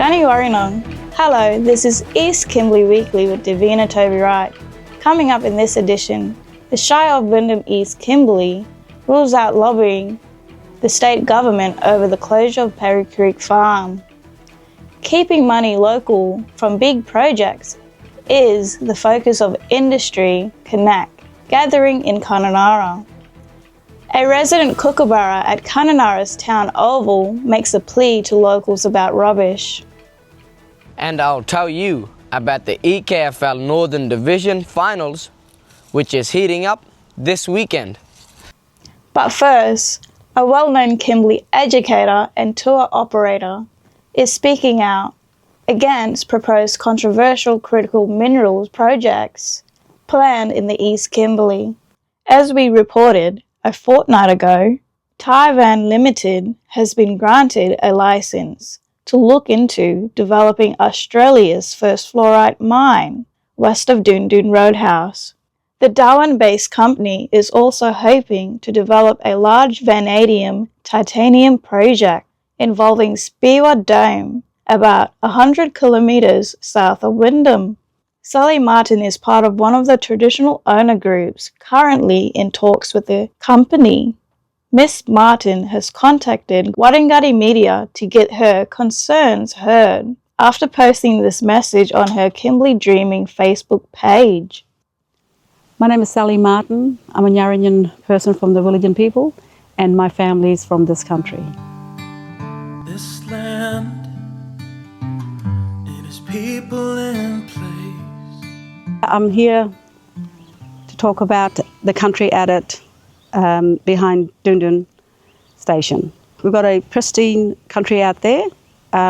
Gani Warinong. Hello, this is East Kimberley Weekly with Davina Toby Wright. Coming up in this edition, the Shire of Wyndham East Kimberley rules out lobbying the state government over the closure of Parry Creek Farm. Keeping money local from big projects is the focus of Industry Connect, gathering in Kununurra. A resident Kookaburra at Kununurra's town oval makes a plea to locals about rubbish. And I'll tell you about the EKFL Northern Division Finals, which is heating up this weekend. But first, a well-known Kimberley educator and tour operator is speaking out against proposed controversial critical minerals projects planned in the East Kimberley. As we reported a fortnight ago, Caravan Limited has been granted a license to look into developing Australia's first fluorite mine west of Doon Doon Roadhouse. The Darwin-based company is also hoping to develop a large vanadium titanium project involving Speewah Dome, about 100 kilometres south of Wyndham. Sally Martin is part of one of the traditional owner groups currently in talks with the company. Miss Martin has contacted Warringati Media to get her concerns heard after posting this message on her Kimberley Dreaming Facebook page. My name is Sally Martin. I'm a Nyarinyan person from the Willagin people, and my family is from this country. This land, it is people in place. I'm here to talk about the country adit behind Doon Doon Station. We've got a pristine country out there,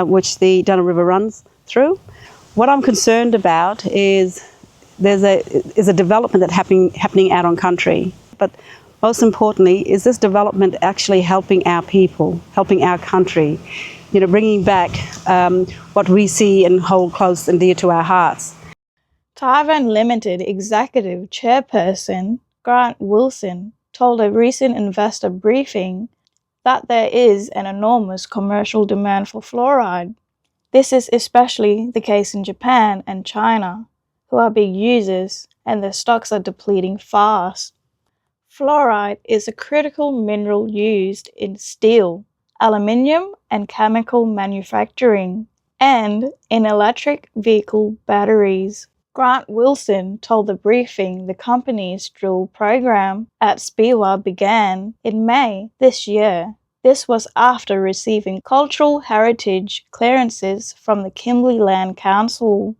which the Dunna River runs through. What I'm concerned about is there's a development that's happening out on country. But most importantly, is this development actually helping our people, helping our country, bringing back what we see and hold close and dear to our hearts. Caravan Limited Executive Chairperson Grant Wilson told a recent investor briefing that there is an enormous commercial demand for fluoride. This is especially the case in Japan and China, who are big users, and their stocks are depleting fast. Fluoride is a critical mineral used in steel, aluminium, and chemical manufacturing, and in electric vehicle batteries. Grant Wilson told the briefing the company's drill program at Speewah began in May this year. This was after receiving cultural heritage clearances from the Kimberley Land Council.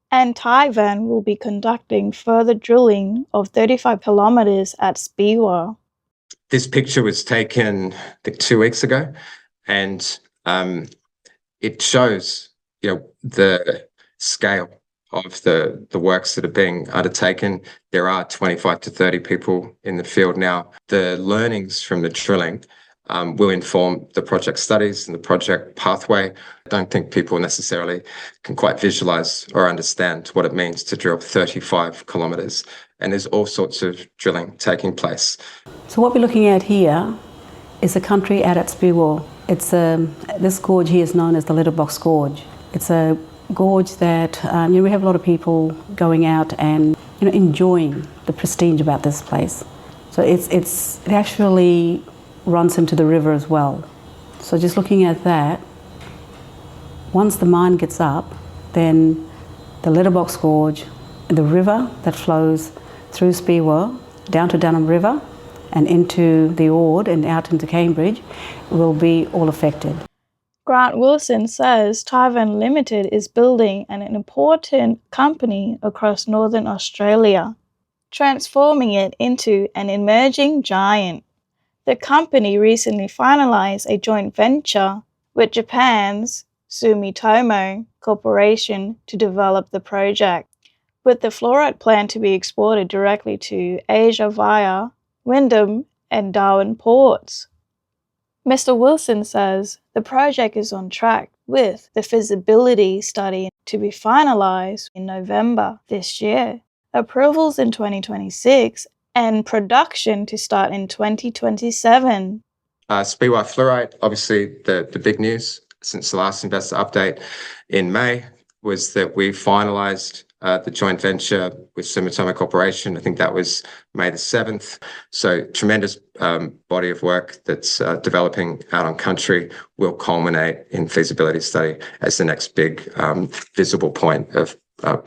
And Caravan will be conducting further drilling of 35 kilometres at Speewah. This picture was taken, I think, 2 weeks ago, and it shows, the scale of the works that are being undertaken. There are 25 to 30 people in the field now. The learnings from the drilling will inform the project studies and the project pathway. I don't think people necessarily can quite visualize or understand what it means to drill 35 kilometres, and there's all sorts of drilling taking place. So what we're looking at here is a country out at Speewah. It's this gorge here is known as the Letterbox Gorge. It's a gorge that we have a lot of people going out and enjoying the prestige about this place. So it actually runs into the river as well. So just looking at that, once the mine gets up, then the Letterbox Gorge and the river that flows through Speewah down to Dunham River and into the Ord and out into Cambridge will be all affected. Grant Wilson says Caravan Limited is building an important company across Northern Australia, transforming it into an emerging giant. The company recently finalised a joint venture with Japan's Sumitomo Corporation to develop the project, with the fluorite plant to be exported directly to Asia via Wyndham and Darwin ports. Mr. Wilson says the project is on track with the feasibility study to be finalised in November this year, approvals in 2026, and production to start in 2027. Speewah fluorite, obviously the big news. since the last investor update in May was that we finalised the joint venture with Sumitomo Corporation. I think that was May the 7th. So tremendous body of work that's developing out on country will culminate in feasibility study as the next big visible point of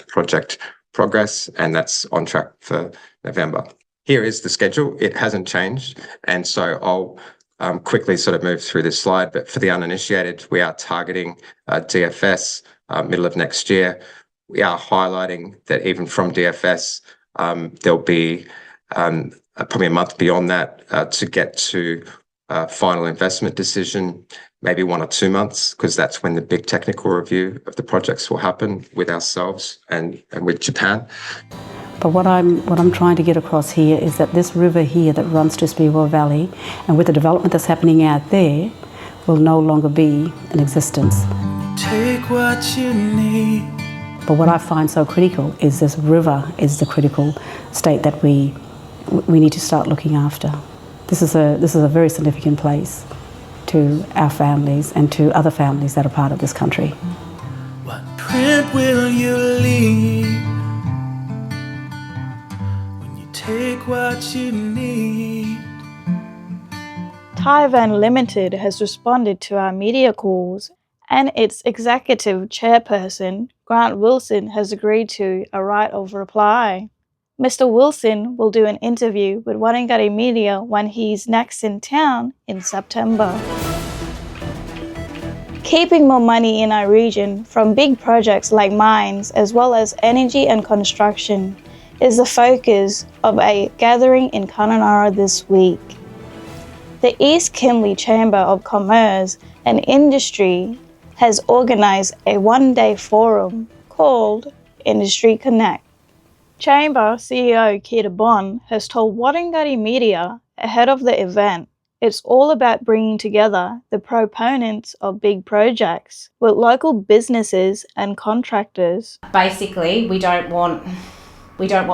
project progress, and that's on track for November. Here is the schedule. It hasn't changed, and so I'll quickly sort of move through this slide, but for the uninitiated, we are targeting DFS middle of next year. We are highlighting that even from DFS, there'll be probably a month beyond that to get to final investment decision, maybe 1 or 2 months, because that's when the big technical review of the projects will happen with ourselves and with Japan. But what I'm trying to get across here is that this river here that runs to Speedwell Valley, and with the development that's happening out there, will no longer be in existence. Take what you need. But what I find so critical is this river is the critical state that we need to start looking after. This is a very significant place to our families and to other families that are part of this country. What print will you leave when you take what you need? Caravan Limited has responded to our media calls, and its executive chairperson, Grant Wilson, has agreed to a right of reply. Mr. Wilson will do an interview with Warrandyte Media when he's next in town in September. Keeping more money in our region from big projects like mines as well as energy and construction is the focus of a gathering in Kununurra this week. The East Kimberley Chamber of Commerce and Industry has organised a one-day forum called Industry Connect. Chamber CEO Keita Bond has told Warrandyte Media ahead of the event it's all about bringing together the proponents of big projects with local businesses and contractors. Basically, we don't want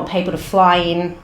people to fly in,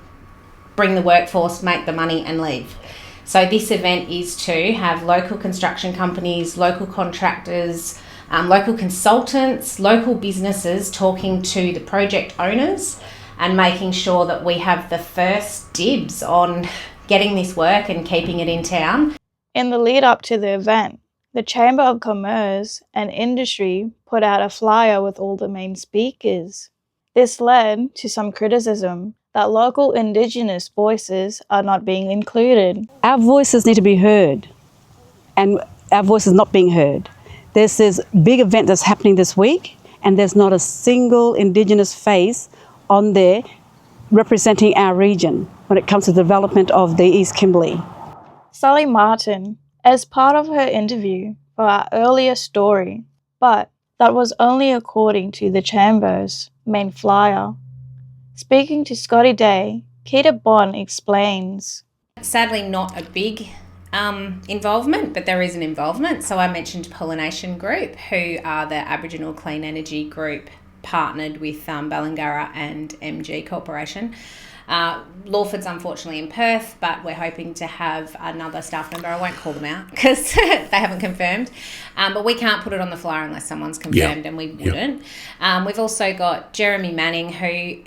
bring the workforce, make the money and leave. So this event is to have local construction companies, local contractors, local consultants, local businesses talking to the project owners and making sure that we have the first dibs on getting this work and keeping it in town. In the lead up to the event, the Chamber of Commerce and Industry put out a flyer with all the main speakers. This led to some criticism that local Indigenous voices are not being included. Our voices need to be heard, and our voice is not being heard. There's this big event that's happening this week, and there's not a single Indigenous face on there representing our region when it comes to the development of the East Kimberley. Sally Martin, as part of her interview for our earlier story, but that was only according to the Chamber's main flyer. Speaking to Scotty Day, Keita Bond explains. Sadly not a big involvement, but there is an involvement. So I mentioned Pollination Group, who are the Aboriginal Clean Energy Group partnered with Ballangara and MG Corporation. Lawford's unfortunately in Perth, but we're hoping to have another staff member. I won't call them out because they haven't confirmed, but we can't put it on the flyer unless someone's confirmed, and we wouldn't. We've also got Jeremy Manning, who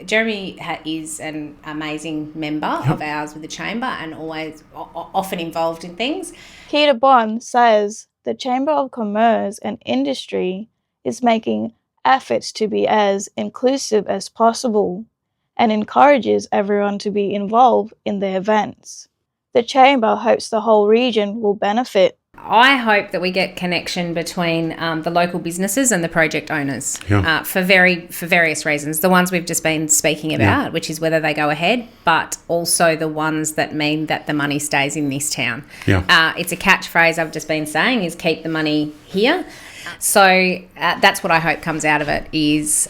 is an amazing member of ours with the Chamber and always often involved in things. Keita Bond says the Chamber of Commerce and Industry is making efforts to be as inclusive as possible and encourages everyone to be involved in the events. The Chamber hopes the whole region will benefit. I hope that we get connection between the local businesses and the project owners for various reasons. The ones we've just been speaking about, which is whether they go ahead, but also the ones that mean that the money stays in this town. It's a catchphrase I've just been saying is keep the money here. So that's what I hope comes out of it is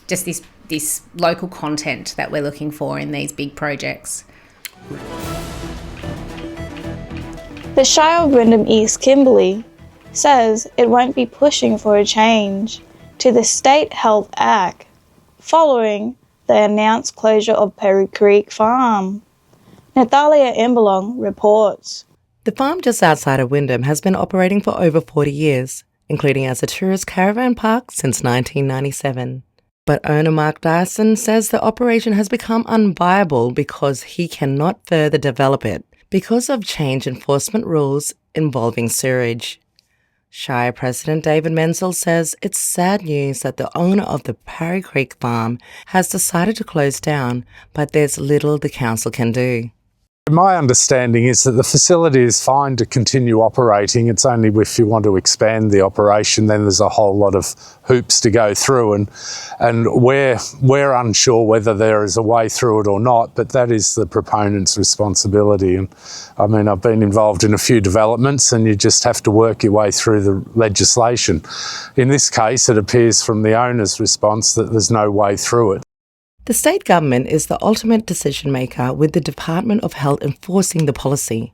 just this local content that we're looking for in these big projects. The Shire of Wyndham East Kimberley says it won't be pushing for a change to the State Health Act following the announced closure of Parry Creek Farm. Natalia Imbalong reports. The farm just outside of Wyndham has been operating for over 40 years. including as a tourist caravan park since 1997. But owner Mark Dyson says the operation has become unviable because he cannot further develop it because of change enforcement rules involving sewerage. Shire President David Menzel says it's sad news that the owner of the Parry Creek farm has decided to close down, but there's little the council can do. My understanding is that the facility is fine to continue operating. It's only if you want to expand the operation, then there's a whole lot of hoops to go through, and we're unsure whether there is a way through it or not, but that is the proponent's responsibility. And I mean, I've been involved in a few developments, and you just have to work your way through the legislation. In this case, it appears from the owner's response that there's no way through it. The state government is the ultimate decision maker, with the Department of Health enforcing the policy.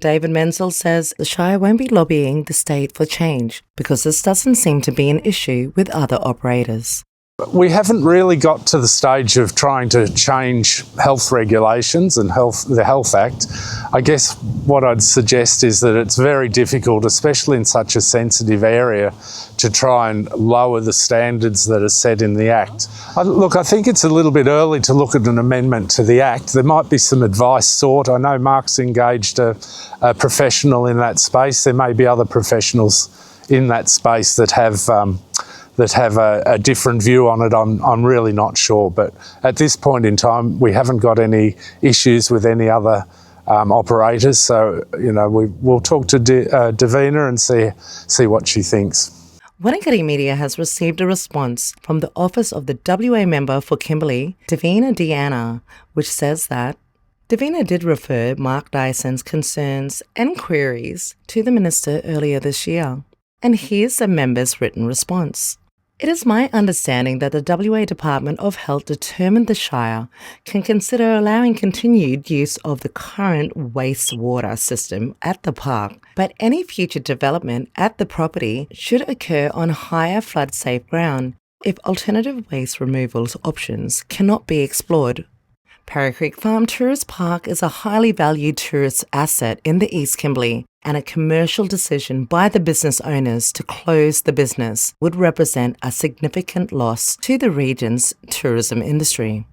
David Menzel says the Shire won't be lobbying the state for change because this doesn't seem to be an issue with other operators. We haven't really got to the stage of trying to change health regulations and the Health Act. I guess what I'd suggest is that it's very difficult, especially in such a sensitive area, to try and lower the standards that are set in the Act. Look, I think it's a little bit early to look at an amendment to the Act. There might be some advice sought. I know Mark's engaged a professional in that space. There may be other professionals in that space that have a different view on it. I'm really not sure, but at this point in time we haven't got any issues with any other operators, so we'll talk to Davina and see what she thinks. Wanakari Media has received a response from the Office of the WA member for Kimberley, Davina Deanna, which says that Davina did refer Mark Dyson's concerns and queries to the Minister earlier this year. And here's the member's written response. It is my understanding that the WA Department of Health determined the Shire can consider allowing continued use of the current wastewater system at the park, but any future development at the property should occur on higher flood-safe ground if alternative waste removals options cannot be explored. Parry Creek Farm Tourist Park is a highly valued tourist asset in the East Kimberley, and a commercial decision by the business owners to close the business would represent a significant loss to the region's tourism industry.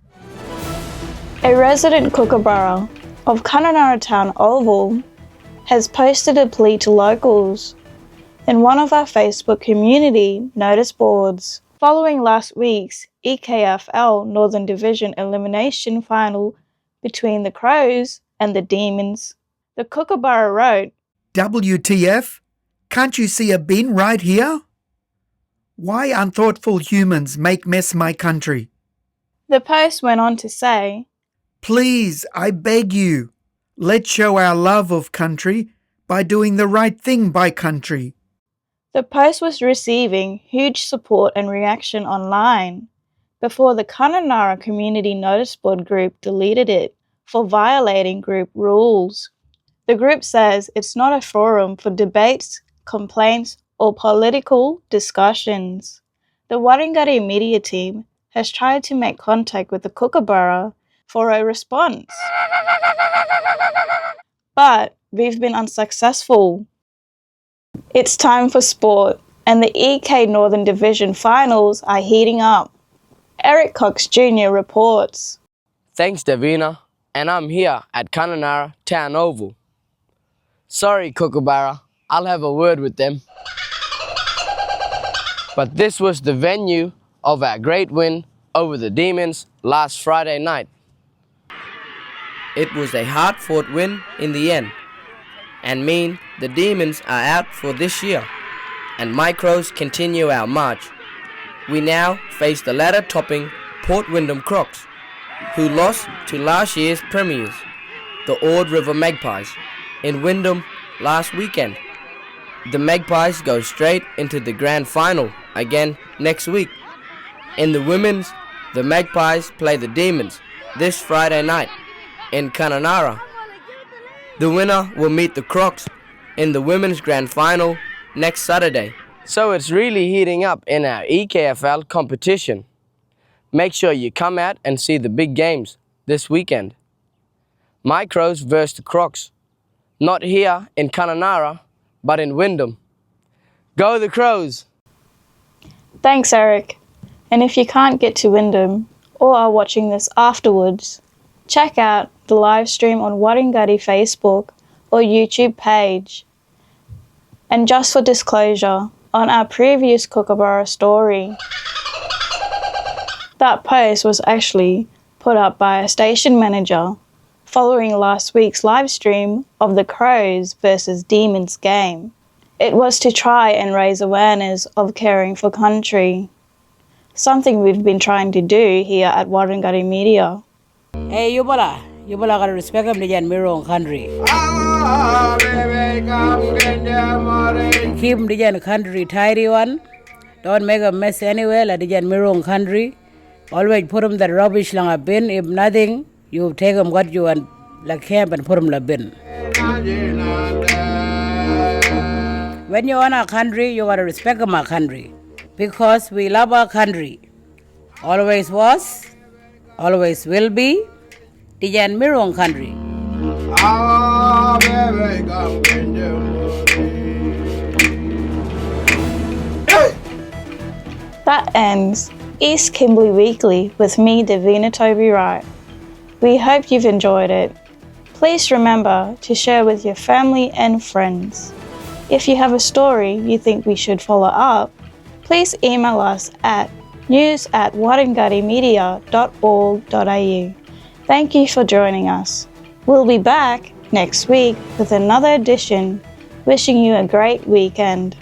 A resident Kookaburra of Kununurra Town Oval has posted a plea to locals in one of our Facebook community notice boards following last week's EKFL Northern Division elimination final between the Crows and the Demons. The Kookaburra wrote, WTF? Can't you see a bin right here? Why unthoughtful humans make mess my country? The post went on to say, Please, I beg you, let's show our love of country by doing the right thing by country. The post was receiving huge support and reaction online before the Kununurra Community Notice Board group deleted it for violating group rules. The group says it's not a forum for debates, complaints, or political discussions. The Warringah media team has tried to make contact with the Kookaburra for a response, but we've been unsuccessful. It's time for sport, and the EK Northern Division Finals are heating up. Eric Cox Jr. reports. Thanks, Davina, and I'm here at Kununurra Town Oval. Sorry, Kookaburra, I'll have a word with them. But this was the venue of our great win over the Demons last Friday night. It was a hard-fought win in the end, and mean the Demons are out for this year, and my Crows continue our march. We now face the ladder-topping Port Wyndham Crocs, who lost to last year's premiers, the Ord River Magpies, in Wyndham last weekend. The Magpies go straight into the grand final again next week. In the women's, the Magpies play the Demons this Friday night in Kununurra. The winner will meet the Crocs in the women's grand final next Saturday. So it's really heating up in our EKFL competition. Make sure you come out and see the big games this weekend. My Crows versus the Crocs. Not here in Kununurra, but in Wyndham. Go the Crows! Thanks, Eric. And if you can't get to Wyndham or are watching this afterwards, check out the live stream on Warringati Facebook or YouTube page. And just for disclosure, on our previous Kookaburra story, that post was actually put up by a station manager following last week's live stream of the Crows versus Demons game. It was to try and raise awareness of caring for country, something we've been trying to do here at Warringati Media. Hey, you gotta respect them, they mirror country. Keep the country tidy one. Don't make a mess anywhere, like the mirror country. Always put them the rubbish lang a bin. If nothing, you take them what you want, like camp and put them in the bin. When you're on our country, you gotta respect our country. Because we love our country. Always was, always will be, the mirror country. That ends East Kimberley Weekly with me, Davina Toby Wright. We hope you've enjoyed it. Please remember to share with your family and friends. If you have a story you think we should follow up, please email us at news@warringatimedia.org.au. Thank you for joining us. We'll be back next week with another edition. Wishing you a great weekend.